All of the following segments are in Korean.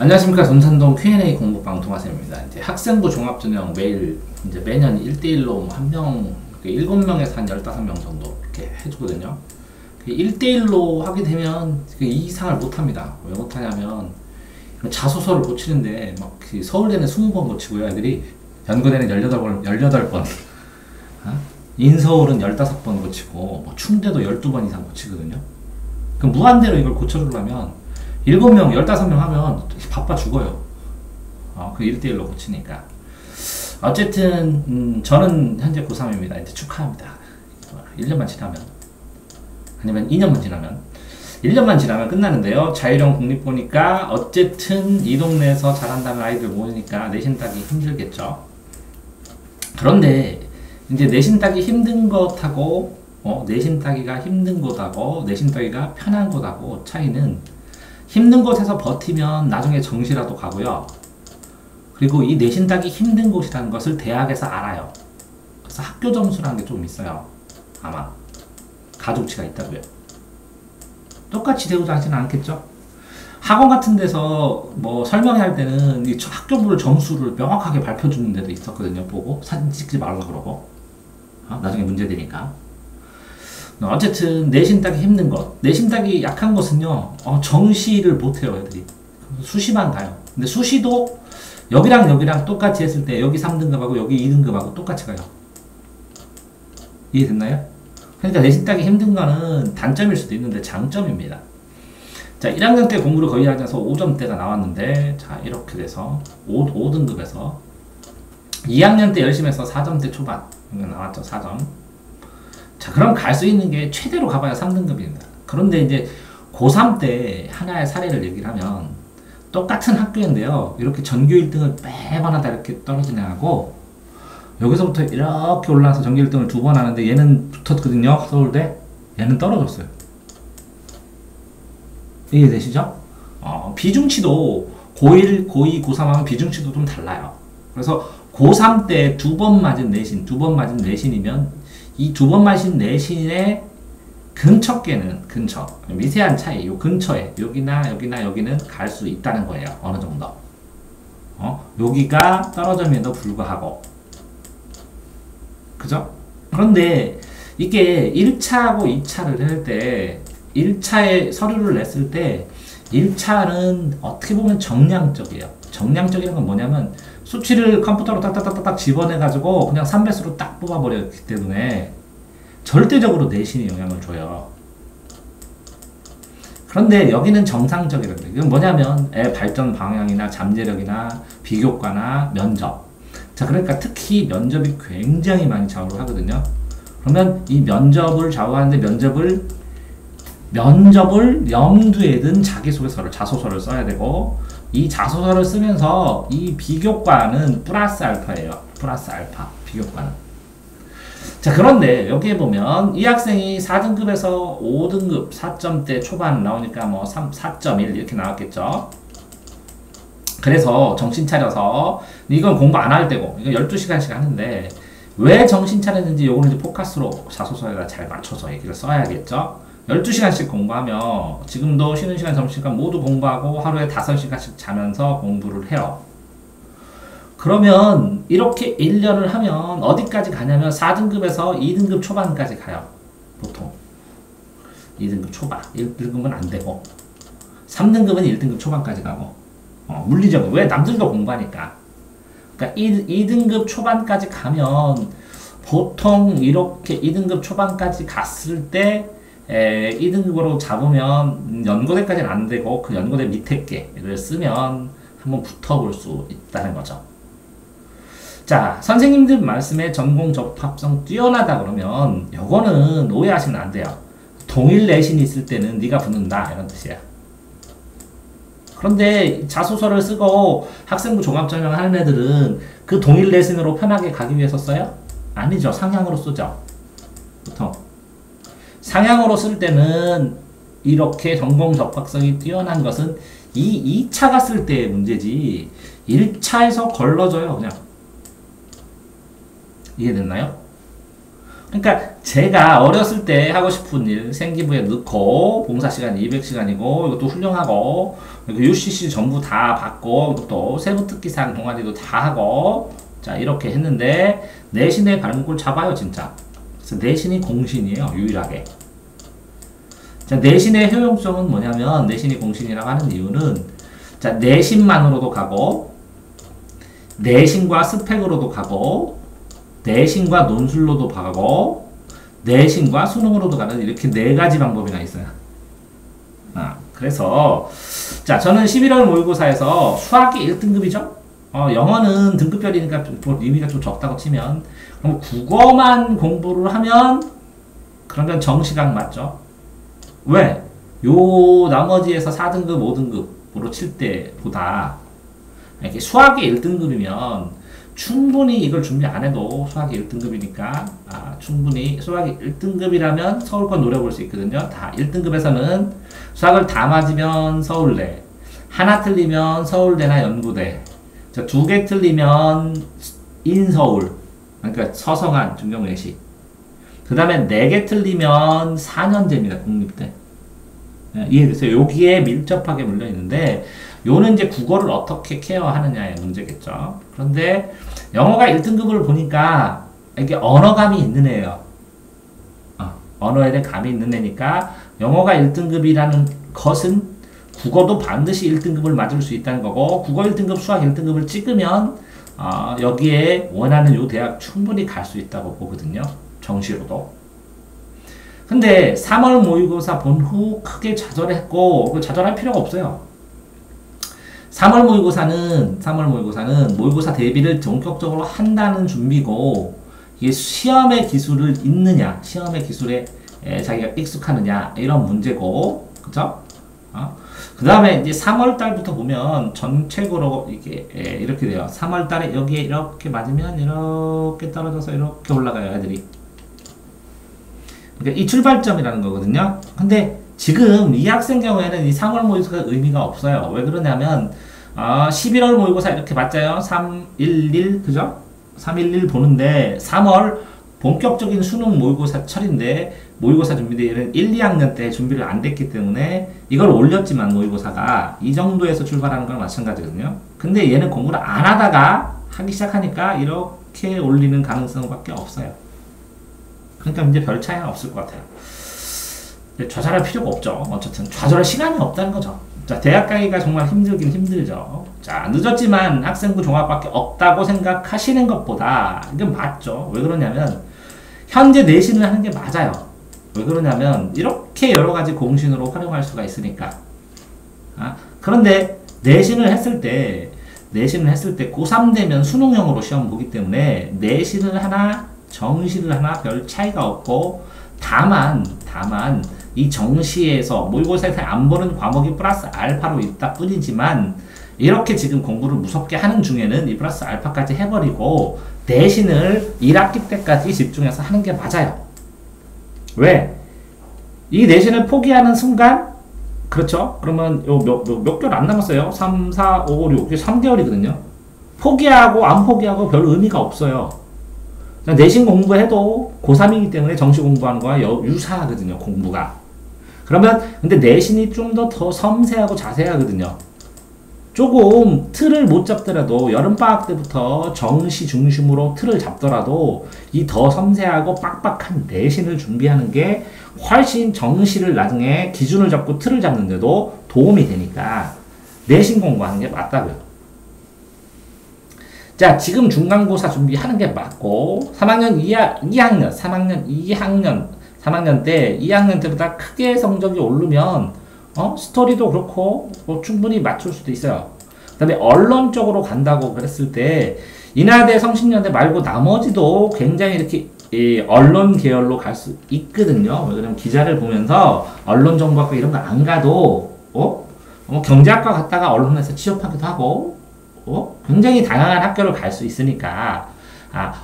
안녕하십니까. 돈산동 Q&A 공부방 동아쌤입니다. 이제 학생부 종합전형 매일 이제 매년 1대1로 한 명, 7명에서 한 15명 정도 이렇게 해주거든요. 1대1로 하게 되면 그 이상을 못합니다. 왜 못하냐면 자소서를 고치는데 막 서울대는 20번 고치고요. 애들이 연고대는 18번, 인서울은 15번 고치고 뭐 충대도 12번 이상 고치거든요. 그럼 무한대로 이걸 고쳐주려면 7명, 15명 하면 바빠 죽어요. 그 1대1로 고치니까. 어쨌든, 저는 현재 고3입니다. 이제 축하합니다. 1년만 지나면. 아니면 2년만 지나면. 1년만 지나면 끝나는데요. 자율형 국립 보니까, 어쨌든 이 동네에서 잘한다는 아이들 모이니까 내신 따기 힘들겠죠. 그런데, 이제 내신 따기 힘든 것하고, 내신 따기가 힘든 것하고, 내신 따기가 편한 것하고 차이는 힘든 곳에서 버티면 나중에 정시라도 가고요. 그리고 이 내신 따기 힘든 곳이라는 것을 대학에서 알아요. 그래서 학교 점수라는 게 좀 있어요. 아마 가중치가 있다고요. 똑같이 대우도 하지는 않겠죠? 학원 같은 데서 뭐 설명회 할 때는 이 학교별 점수를 명확하게 밝혀주는 데도 있었거든요. 보고 사진 찍지 말라 그러고 나중에 문제 되니까. 어쨌든 내신 따기 힘든 것, 내신 따기 약한 것은요, 정시를 못해요. 애들이 수시만 가요. 근데 수시도 여기랑 여기랑 똑같이 했을 때 여기 3등급하고 여기 2등급하고 똑같이 가요. 이해됐나요? 그러니까 내신 따기 힘든 거는 단점일 수도 있는데 장점입니다. 자, 1학년 때 공부를 거의 하면서 5점대가 나왔는데, 자, 이렇게 돼서 5등급에서 2학년 때 열심히 해서 4점대 초반 나왔죠. 4점. 자, 그럼 갈 수 있는 게 최대로 가봐야 3등급입니다. 그런데 이제 고3 때 하나의 사례를 얘기를 하면 똑같은 학교인데요. 이렇게 전교 1등을 매번 하다 이렇게 떨어지는 애하고 여기서부터 이렇게 올라와서 전교 1등을 2번 하는데 얘는 붙었거든요. 서울대. 얘는 떨어졌어요. 이해되시죠? 비중치도 고1, 고2, 고3 하면 비중치도 좀 달라요. 그래서 고3 때 2번 맞은 내신이면 이 2번 맞은 내신의 근처께는 미세한 차이, 요 근처에 여기는 갈 수 있다는 거예요. 어느 정도. 여기가 떨어짐에도 불구하고. 그죠? 그런데 이게 1차하고 2차를 할 때 1차에 서류를 냈을 때 1차는 어떻게 보면 정량적이에요. 정량적이라는 건 뭐냐면 수치를 컴퓨터로 딱딱딱딱 집어내가지고 그냥 3배수로 딱 뽑아버렸기 때문에 절대적으로 내신이 영향을 줘요. 그런데 여기는 정상적이라는 거예요. 이건 뭐냐면 애 발전 방향이나 잠재력이나 비교과나 면접. 자, 그러니까 특히 면접이 굉장히 많이 좌우를 하거든요. 그러면 이 면접을 좌우하는데 면접을 염두에 둔 자기소개서를, 자소서를 써야 되고, 이 자소서를 쓰면서 이 비교과는 플러스 알파예요. 플러스 알파, 비교과는. 자, 그런데 여기에 보면 이 학생이 4등급에서 5등급 4점대 초반 나오니까 뭐 4.1 이렇게 나왔겠죠. 그래서 정신 차려서 이건 공부 안 할 때고 이건 12시간씩 하는데 왜 정신 차렸는지 요거는 이제 포커스로 자소서에다 잘 맞춰서 얘기를 써야겠죠. 12시간씩 공부하며 지금도 쉬는 시간, 점심시간 모두 공부하고 하루에 5시간씩 자면서 공부를 해요. 그러면 이렇게 1년을 하면 어디까지 가냐면 4등급에서 2등급 초반까지 가요. 보통 2등급 초반, 1등급은 안 되고 3등급은 1등급 초반까지 가고 물리적으로 왜 남들도 공부하니까. 그러니까 2등급 초반까지 가면 보통 이렇게 2등급 초반까지 갔을 때 2등급으로 잡으면 연고대까지는 안 되고 그 연고대 밑에 게를 쓰면 한번 붙어볼 수 있다는 거죠. 자, 선생님들 말씀에 전공 적합성 뛰어나다 그러면 요거는 오해하시면 안 돼요. 동일 내신이 있을 때는 네가 붙는다 이런 뜻이야. 그런데 자소서를 쓰고 학생부 종합전형 하는 애들은 그 동일 내신으로 편하게 가기 위해서 써요? 아니죠. 상향으로 쓰죠. 보통 상향으로 쓸 때는 이렇게 전공 적합성이 뛰어난 것은 2차 갔을 때의 문제지 1차에서 걸러져요. 그냥. 이해됐나요? 그러니까 제가 어렸을 때 하고 싶은 일 생기부에 넣고 봉사 시간 200시간이고 이것도 훌륭하고 UCC 전부 다 받고 이것도 세부 특기사항 동아리도 다 하고 자 이렇게 했는데 내신의 발목을 잡아요 진짜. 그래서 내신이 공신이에요 유일하게. 자 내신의 효용성은 뭐냐면 내신이 공신이라고 하는 이유는 자 내신만으로도 가고 내신과 스펙으로도 가고 내신과 논술로도 가고 내신과 수능으로도 가는 이렇게 네 가지 방법이나 있어요. 그래서 자 저는 11월 모의고사에서 수학이 1등급이죠. 영어는 등급별이니까 좀 의미가 좀 적다고 치면 그럼 국어만 공부를 하면 그러면 정시강 맞죠? 왜? 요 나머지에서 4등급, 5등급으로 칠 때보다 이렇게 수학이 1등급이면 충분히 이걸 준비 안 해도 수학이 1등급이니까 충분히 수학이 1등급이라면 서울권 노려볼 수 있거든요. 다 1등급에서는 수학을 다 맞으면 서울대, 하나 틀리면 서울대나 연구대, 두 개 틀리면 인서울, 그러니까 서성한 중경외시, 그 다음에 4개 틀리면 4년제입니다. 국립대. 이해되세요? 여기에 밀접하게 물려있는데 요는 이제 국어를 어떻게 케어하느냐의 문제겠죠. 그런데 영어가 1등급을 보니까 이게 언어감이 있는 애예요. 언어에 대한 감이 있는 애니까 영어가 1등급이라는 것은 국어도 반드시 1등급을 맞을 수 있다는 거고 국어 1등급, 수학 1등급을 찍으면 여기에 원하는 요 대학 충분히 갈 수 있다고 보거든요. 정시로도. 근데 3월 모의고사 본 후 크게 좌절했고 좌절할 필요가 없어요. 3월 모의고사는 모의고사 대비를 본격적으로 한다는 준비고 이게 시험의 기술을 있느냐, 시험의 기술에 자기가 익숙하느냐 이런 문제고, 그죠? 그 다음에 이제 3월 달부터 보면 전체적으로 이게 이렇게 돼요. 3월 달에 여기에 이렇게 맞으면 이렇게 떨어져서 이렇게 올라가요, 애들이. 그러니까 이 출발점이라는 거거든요. 근데 지금 이 학생 경우에는 이 3월 모의고사가 의미가 없어요. 왜 그러냐면 11월 모의고사 이렇게 맞자요. 311 그죠? 311 보는데 3월 본격적인 수능 모의고사 철인데 모의고사 준비대회는 1, 2학년 때 준비를 안 됐기 때문에 이걸 올렸지만 모의고사가 이 정도에서 출발하는 거랑 마찬가지거든요. 근데 얘는 공부를 안 하다가 하기 시작하니까 이렇게 올리는 가능성밖에 없어요. 그러니까 이제 별 차이는 없을 것 같아요. 좌절할 필요가 없죠. 어쨌든 좌절할 시간이 없다는 거죠. 자, 대학 가기가 정말 힘들긴 힘들죠. 자, 늦었지만 학생부 종합밖에 없다고 생각하시는 것보다 이건 맞죠. 왜 그러냐면 현재 내신을 하는 게 맞아요. 왜 그러냐면 이렇게 여러 가지 공신으로 활용할 수가 있으니까. 그런데 내신을 했을 때 고3 되면 수능형으로 시험 보기 때문에 내신을 하나 정시를 하나 별 차이가 없고 다만 이 정시에서 모의고사에서 안 보는 과목이 플러스 알파로 있다 뿐이지만 이렇게 지금 공부를 무섭게 하는 중에는 이 플러스 알파까지 해버리고 내신을 1학기 때까지 집중해서 하는 게 맞아요. 왜? 이 내신을 포기하는 순간 그렇죠? 그러면 몇 개월 안 남았어요. 3, 4, 5, 6 이게 3개월이거든요. 포기하고 안 포기하고 별 의미가 없어요. 내신 공부해도 고3이기 때문에 정시 공부하는 거와 유사하거든요, 공부가. 그러면, 근데 내신이 좀 더 섬세하고 자세하거든요. 조금 틀을 못 잡더라도, 여름방학 때부터 정시 중심으로 틀을 잡더라도, 이 더 섬세하고 빡빡한 내신을 준비하는 게 훨씬 정시를 나중에 기준을 잡고 틀을 잡는데도 도움이 되니까, 내신 공부하는 게 맞다고요. 자, 지금 중간고사 준비하는 게 맞고 3학년 때 2학년 때보다 크게 성적이 오르면 스토리도 그렇고 충분히 맞출 수도 있어요. 그 다음에 언론 쪽으로 간다고 그랬을 때 인하대, 성신여대 말고 나머지도 굉장히 이렇게 언론 계열로 갈 수 있거든요. 왜냐면 기자를 보면서 언론 정보학과 이런 거 안 가도 경제학과 갔다가 언론에서 취업하기도 하고 굉장히 다양한 학교를 갈 수 있으니까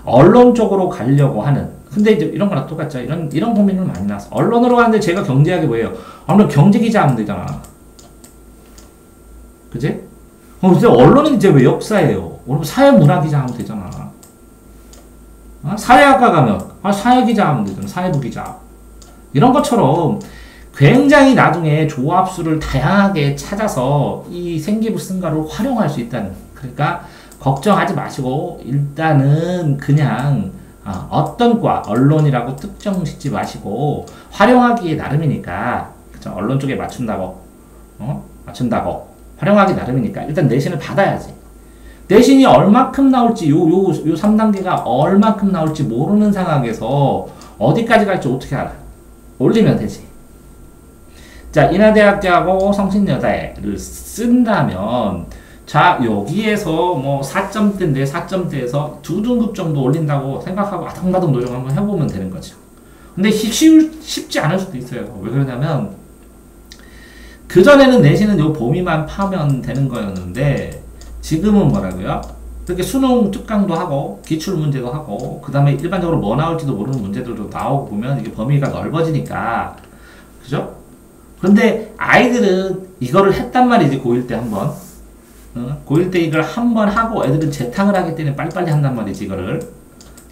언론 쪽으로 가려고 하는 근데 이제 이런 거랑 똑같죠. 이런 고민을 많이 나서 언론으로 가는데 제가 경제학이 뭐예요? 아무래도 경제기자 하면 되잖아. 그지? 근데 언론은 이제 왜 역사예요? 오늘 사회문화기자 하면 되잖아. 사회학과 가면 사회기자 하면 되잖아. 사회부 기자. 이런 것처럼 굉장히 나중에 조합수를 다양하게 찾아서 이 생기부승가를 활용할 수 있다는. 그러니까 걱정하지 마시고 일단은 그냥 어떤 과, 언론이라고 특정 짓지 마시고 활용하기에 나름이니까, 그쵸? 언론 쪽에 맞춘다고 활용하기 나름이니까 일단 내신을 받아야지. 내신이 얼마큼 나올지 요 3단계가 얼마큼 나올지 모르는 상황에서 어디까지 갈지 어떻게 알아? 올리면 되지. 자, 인하대학교하고 성신여대를 쓴다면, 자, 여기에서 뭐 4점대인데 4점대에서 2등급 정도 올린다고 생각하고 아등바등 노력 한번 해보면 되는 거죠. 근데 쉽지 않을 수도 있어요. 왜 그러냐면, 그전에는 내신은 요 범위만 파면 되는 거였는데, 지금은 뭐라고요? 이렇게 수능 특강도 하고, 기출문제도 하고, 그 다음에 일반적으로 뭐 나올지도 모르는 문제들도 나오고 보면 이게 범위가 넓어지니까, 그죠? 그런데 아이들은 이거를 했단 말이지, 고1 때 한번. 고1 때 이걸 한번 하고 애들은 재탕을 하기 때문에 빨리빨리 한단 말이지, 이거를.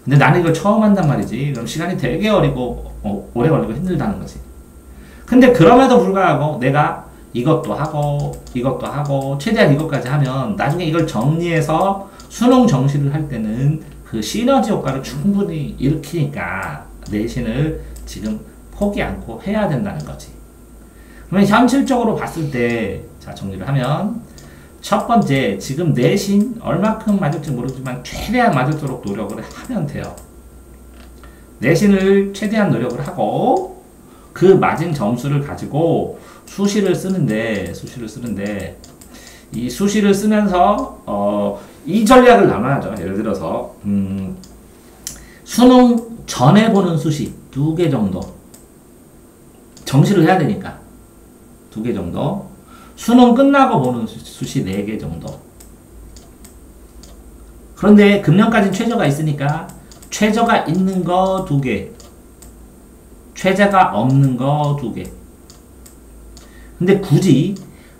근데 나는 이걸 처음 한단 말이지. 그럼 시간이 되게 어리고, 오래 걸리고 힘들다는 거지. 근데 그럼에도 불구하고 내가 이것도 하고, 최대한 이것까지 하면 나중에 이걸 정리해서 수능 정시를 할 때는 그 시너지 효과를 충분히 일으키니까 내신을 지금 포기 않고 해야 된다는 거지. 그러면 현실적으로 봤을 때, 자, 정리를 하면, 첫 번째, 지금 내신 얼마큼 맞을지 모르지만 최대한 맞을수록 노력을 하면 돼요. 내신을 최대한 노력을 하고, 그 맞은 점수를 가지고 수시를 쓰는데, 이 수시를 쓰면서, 이 전략을 나눠야죠. 예를 들어서, 수능 전에 보는 수시 2개 정도. 정시를 해야 되니까. 2개 정도. 수능 끝나고 보는 수시 4개 정도. 그런데 금년까지는 최저가 있으니까 최저가 있는 거 2개, 최저가 없는 거 2개. 근데 굳이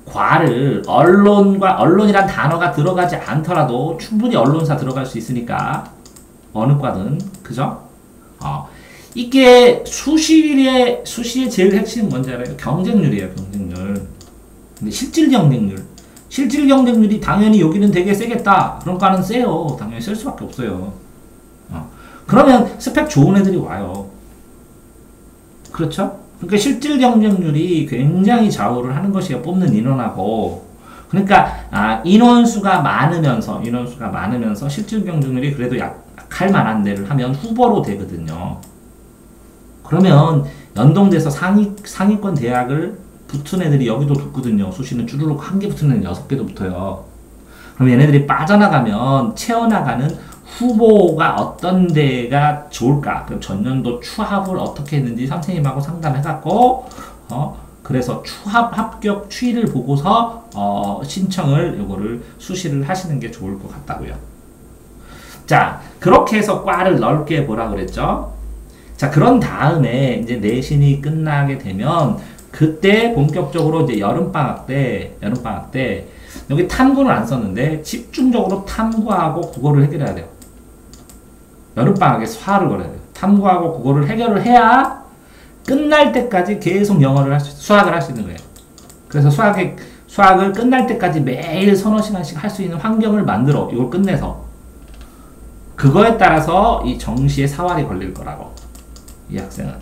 과를 언론이란 단어가 들어가지 않더라도 충분히 언론사 들어갈 수 있으니까 어느 과든, 그죠? 이게 수시의 제일 핵심은 뭔지 알아요? 경쟁률이에요, 경쟁률. 근데 실질 경쟁률이 당연히 여기는 되게 세겠다. 그런 과는 세요. 당연히 쓸 수밖에 없어요. 그러면 스펙 좋은 애들이 와요. 그렇죠? 그러니까 실질 경쟁률이 굉장히 좌우를 하는 것이에요. 뽑는 인원하고. 그러니까 인원수가 많으면서 실질 경쟁률이 그래도 약할 만한 데를 하면 후보로 되거든요. 그러면 연동돼서 상위권 대학을 붙은 애들이 여기도 붙거든요. 수시는 쭈루룩 1개 붙은 애는 6개도 붙어요. 그럼 얘네들이 빠져나가면 채워나가는 후보가 어떤 데가 좋을까? 그럼 전년도 추합을 어떻게 했는지 선생님하고 상담해갖고, 그래서 추합 합격 추이를 보고서, 요거를 수시를 하시는 게 좋을 것 같다고요. 자, 그렇게 해서 과를 넓게 보라 그랬죠? 자, 그런 다음에 이제 내신이 끝나게 되면, 그때 본격적으로 이제 여름방학 때, 여기 탐구는 안 썼는데, 집중적으로 탐구하고 국어를 해결해야 돼요. 여름방학에 수학을 걸어야 돼요. 탐구하고 국어를 해결을 해야 끝날 때까지 계속 수학을 할 수 있는 거예요. 그래서 수학을 끝날 때까지 매일 서너 시간씩 할 수 있는 환경을 만들어. 이걸 끝내서. 그거에 따라서 이 정시에 사활이 걸릴 거라고. 이 학생은.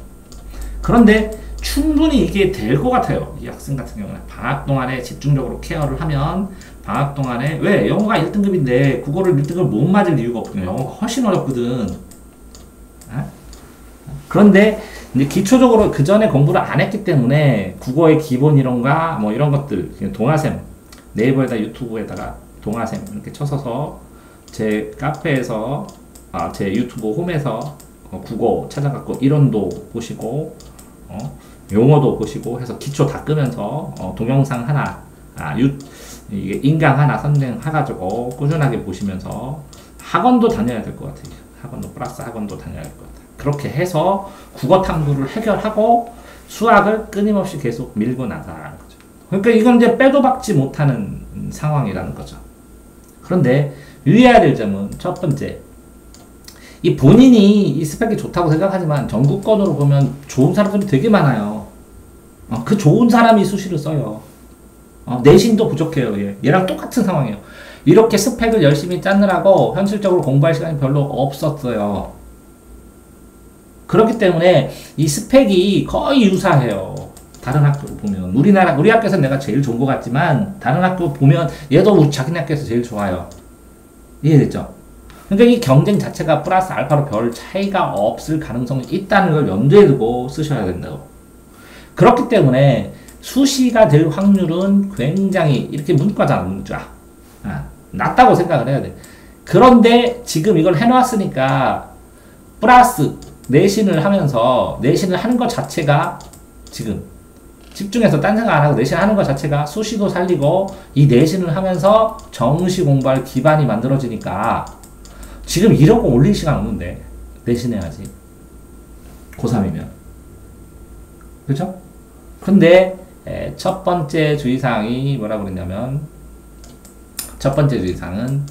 그런데 충분히 이게 될 것 같아요. 이 학생 같은 경우는. 방학 동안에 집중적으로 케어를 하면, 방학 동안에, 왜? 영어가 1등급인데, 국어를 1등급 못 맞을 이유가 없거든요. 영어가 훨씬 어렵거든. 그런데, 이제 기초적으로 그 전에 공부를 안 했기 때문에, 국어의 기본 이론과 뭐 이런 것들, 동아샘, 네이버에다 유튜브에다가 동아샘 이렇게 쳐서서, 제 카페에서, 제 유튜브 홈에서 국어 찾아갖고 이론도 보시고, 용어도 보시고 해서 기초 다 끄면서 동영상 하나, 이게 인강 하나 선정해가지고 꾸준하게 보시면서 학원도 다녀야 될 것 같아요. 학원도 플러스 학원도 다녀야 될 것 같아요. 그렇게 해서 국어 탐구를 해결하고 수학을 끊임없이 계속 밀고 나가는 거죠. 그러니까 이건 이제 빼도 박지 못하는 상황이라는 거죠. 그런데 유의해야 될 점은 첫 번째, 이 본인이 이 스펙이 좋다고 생각하지만 전국권으로 보면 좋은 사람들이 되게 많아요. 그 좋은 사람이 수시를 써요. 내신도 부족해요. 얘랑 똑같은 상황이에요. 이렇게 스펙을 열심히 짜느라고 현실적으로 공부할 시간이 별로 없었어요. 그렇기 때문에 이 스펙이 거의 유사해요. 다른 학교 보면 우리 학교에서 내가 제일 좋은 것 같지만 다른 학교 보면 얘도 자기네 학교에서 제일 좋아요. 이해됐죠? 그러니까 이 경쟁 자체가 플러스 알파로 별 차이가 없을 가능성이 있다는 걸 염두에 두고 쓰셔야 된다고. 그렇기 때문에 수시가 될 확률은 굉장히 이렇게 문과잖아, 문과. 낮다고 생각을 해야 돼. 그런데 지금 이걸 해놨으니까 플러스 내신을 하면서 내신을 하는 것 자체가 지금 집중해서 딴 생각 안 하고 내신 하는 것 자체가 수시도 살리고 이 내신을 하면서 정시 공부할 기반이 만들어지니까 지금 이러고 올릴 시간 없는데 내신해야지. 고3이면. 그죠? 근데 첫 번째 주의사항이 뭐라고 그랬냐면 첫 번째 주의사항은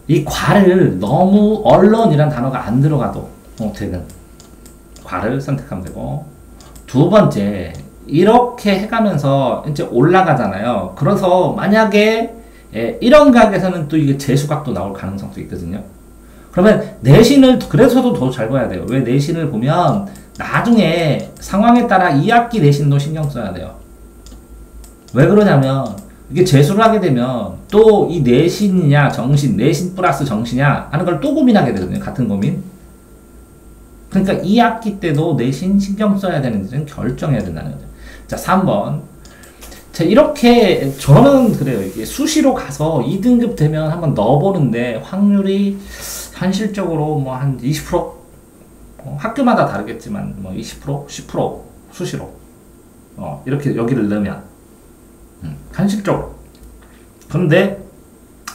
이 과를 너무 언론이란 단어가 안 들어가도 되는 과를 선택하면 되고 두 번째 이렇게 해가면서 이제 올라가잖아요. 그래서 만약에 이런 각에서는 또 이게 재수각도 나올 가능성도 있거든요. 그러면 내신을 그래서도 더 잘 봐야 돼요. 왜 내신을 보면 나중에 상황에 따라 2학기 내신도 신경 써야 돼요. 왜 그러냐면 이게 재수를 하게 되면 또 이 내신이냐 정신, 내신 플러스 정시냐 하는 걸 또 고민하게 되거든요. 같은 고민. 그러니까 2학기 때도 내신 신경 써야 되는지는 결정해야 된다는 거죠. 자, 3번. 자, 이렇게 저는 그래요. 이게 수시로 가서 2등급 되면 한번 넣어보는데 확률이 현실적으로 뭐 한 20%? 학교마다 다르겠지만 뭐 20%? 10% 수시로 이렇게 여기를 넣으면 현실적으로. 그런데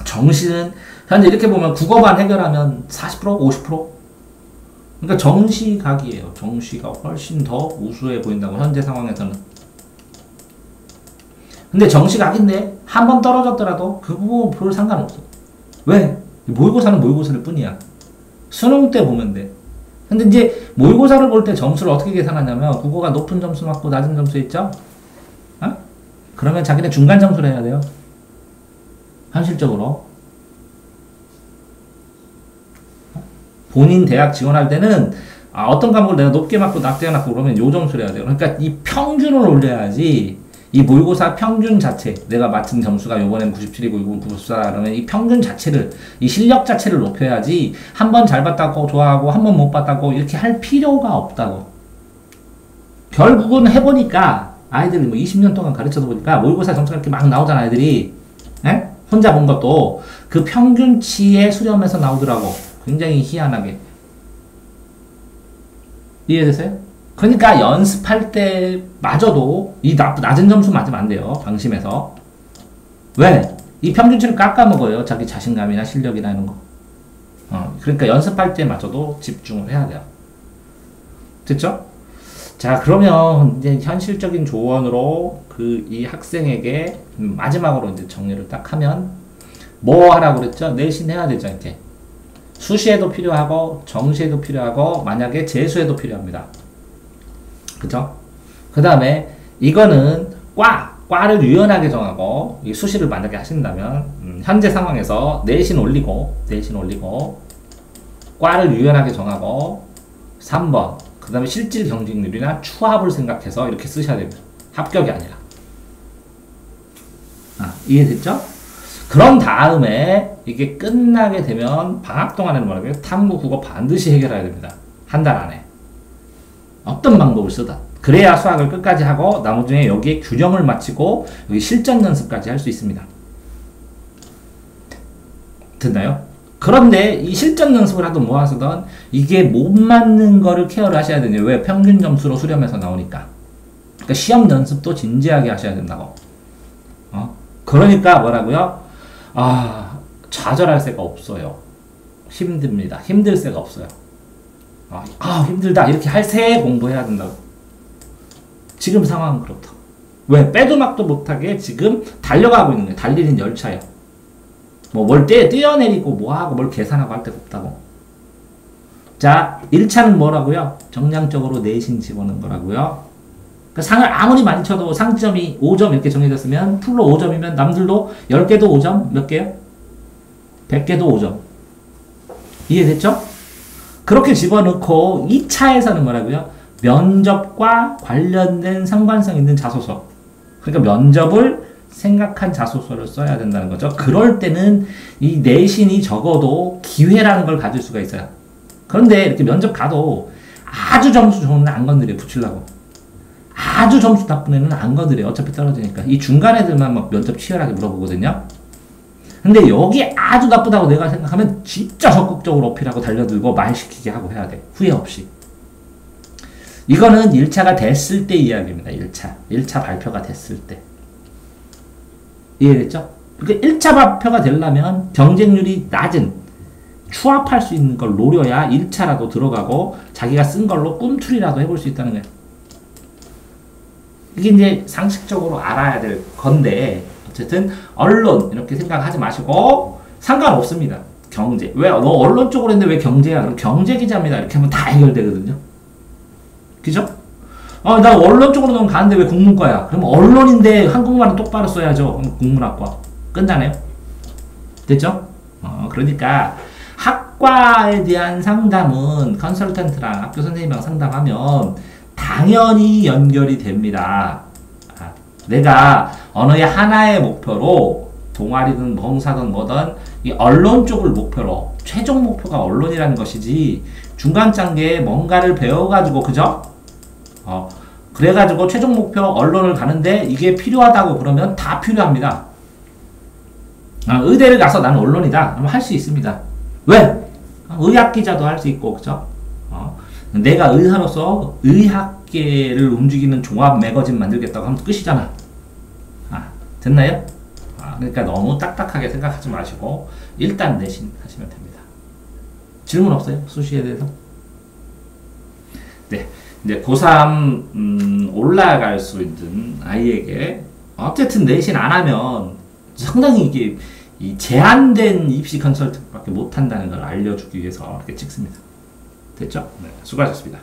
정시는 현재 이렇게 보면 국어만 해결하면 40%? 50%? 그러니까 정시각이에요. 정시가 훨씬 더 우수해 보인다고 현재 상황에서는. 근데 정시각인데 한 번 떨어졌더라도 그 부분 별 상관없어. 왜? 모의고사는 모의고사일 뿐이야. 수능 때 보면 돼. 근데 이제 모의고사를 볼 때 점수를 어떻게 계산하냐면 국어가 높은 점수 맞고 낮은 점수 있죠? 그러면 자기네 중간 점수를 해야 돼요. 현실적으로. 본인 대학 지원할 때는 어떤 과목을 내가 높게 맞고 낮게 맞고 그러면 요 점수를 해야 돼요. 그러니까 이 평균을 올려야지 이 모의고사 평균 자체 내가 맞춘 점수가 요번엔 97이고 이건 94 그러면 이 평균 자체를 이 실력 자체를 높여야지 한 번 잘 봤다고 좋아하고 한 번 못 봤다고 이렇게 할 필요가 없다고. 결국은 해보니까 아이들이 뭐 20년 동안 가르쳐서 보니까 모의고사 점수가 이렇게 막 나오잖아 아이들이. 에? 혼자 본 것도 그 평균치에 수렴해서 나오더라고. 굉장히 희한하게. 이해되세요? 그러니까 연습할 때마저도 이 낮은 점수 맞으면 안 돼요. 방심해서. 왜? 이 평균치를 깎아먹어요. 자기 자신감이나 실력이나 이런 거. 그러니까 연습할 때마저도 집중을 해야 돼요. 됐죠? 자, 그러면 이제 현실적인 조언으로 이 학생에게 마지막으로 이제 정리를 딱 하면 뭐 하라고 그랬죠? 내신 해야 되죠, 이렇게. 수시에도 필요하고 정시에도 필요하고 만약에 재수에도 필요합니다. 그죠? 그 다음에 이거는 과를 유연하게 정하고 이 수시를 만약에 하신다면 현재 상황에서 내신 올리고 과를 유연하게 정하고 3번 그 다음에 실질 경쟁률이나 추합을 생각해서 이렇게 쓰셔야 됩니다. 합격이 아니라. 이해됐죠? 그런 다음에 이게 끝나게 되면 방학 동안에는 뭐라고요? 탐구 국어 반드시 해결해야 됩니다. 한 달 안에. 어떤 방법을 쓰다. 그래야 수학을 끝까지 하고 나머지에 여기에 균형을 맞추고 여기 실전 연습까지 할 수 있습니다. 됐나요? 그런데 이 실전 연습을 하든 뭐 하든 이게 못 맞는 거를 케어를 하셔야 되네요. 왜? 평균 점수로 수렴해서 나오니까. 그러니까 시험 연습도 진지하게 하셔야 된다고. 그러니까 뭐라고요? 좌절할 새가 없어요. 힘듭니다. 힘들 새가 없어요. 힘들다. 이렇게 할 새 공부해야 된다고. 지금 상황은 그렇다. 왜? 빼도 막도 못하게 지금 달려가고 있는 거예요. 달리는 열차요. 뭐 뭘 떼어내리고 뭐하고 뭘 계산하고 할 데가 없다고. 자, 1차는 뭐라고요? 정량적으로 내신 집어넣은 거라고요. 그러니까 상을 아무리 많이 쳐도 상점이 5점 이렇게 정해졌으면 풀로 5점이면 남들도 10개도 5점, 몇 개요? 100개도 5점. 이해됐죠? 그렇게 집어넣고 2차에서는 뭐라고요? 면접과 관련된 상관성 있는 자소서. 그러니까 면접을 생각한 자소서를 써야 된다는 거죠. 그럴 때는 이 내신이 적어도 기회라는 걸 가질 수가 있어요. 그런데 이렇게 면접 가도 아주 점수 좋은 애는 안 건드려요. 붙이려고. 아주 점수 나쁜 애는 안 건드려요. 어차피 떨어지니까. 이 중간 애들만 막 면접 치열하게 물어보거든요. 근데 여기 아주 나쁘다고 내가 생각하면 진짜 적극적으로 어필하고 달려들고 말 시키게 하고 해야 돼. 후회 없이. 이거는 1차가 됐을 때 이야기입니다. 1차 발표가 됐을 때. 이해됐죠? 그러니까 1차 발표가 되려면 경쟁률이 낮은 추합할 수 있는 걸 노려야 1차라도 들어가고 자기가 쓴 걸로 꿈틀이라도 해볼 수 있다는 거예요. 이게 이제 상식적으로 알아야 될 건데 어쨌든 언론 이렇게 생각하지 마시고 상관없습니다. 경제. 왜? 너 언론 쪽으로 했는데 왜 경제야? 그럼 경제 기자입니다. 이렇게 하면 다 해결되거든요. 그죠? 나 언론 쪽으로 넌 가는데 왜 국문과야? 그럼 언론인데 한국말은 똑바로 써야죠. 국문학과. 끝나네요. 됐죠? 그러니까 학과에 대한 상담은 컨설턴트랑 학교 선생님이랑 상담하면 당연히 연결이 됩니다. 내가 언어의 하나의 목표로 동아리든 봉사든 뭐든 이 언론 쪽을 목표로 최종 목표가 언론이라는 것이지 중간 단계에 뭔가를 배워가지고 그죠? 그래가지고 최종 목표 언론을 가는데 이게 필요하다고 그러면 다 필요합니다. 의대를 가서 나는 언론이다. 그러면 할 수 있습니다. 왜? 의학 기자도 할 수 있고 그죠? 내가 의사로서 의학계를 움직이는 종합 매거진 만들겠다고 하면 끝이잖아. 됐나요? 그러니까 너무 딱딱하게 생각하지 마시고 일단 내신 하시면 됩니다. 질문 없어요? 수시에 대해서? 네. 이제 고3 올라갈 수 있는 아이에게 어쨌든 내신 안 하면 상당히 이게 이 제한된 입시 컨설팅밖에 못 한다는 걸 알려주기 위해서 이렇게 찍습니다. 됐죠? 네, 수고하셨습니다.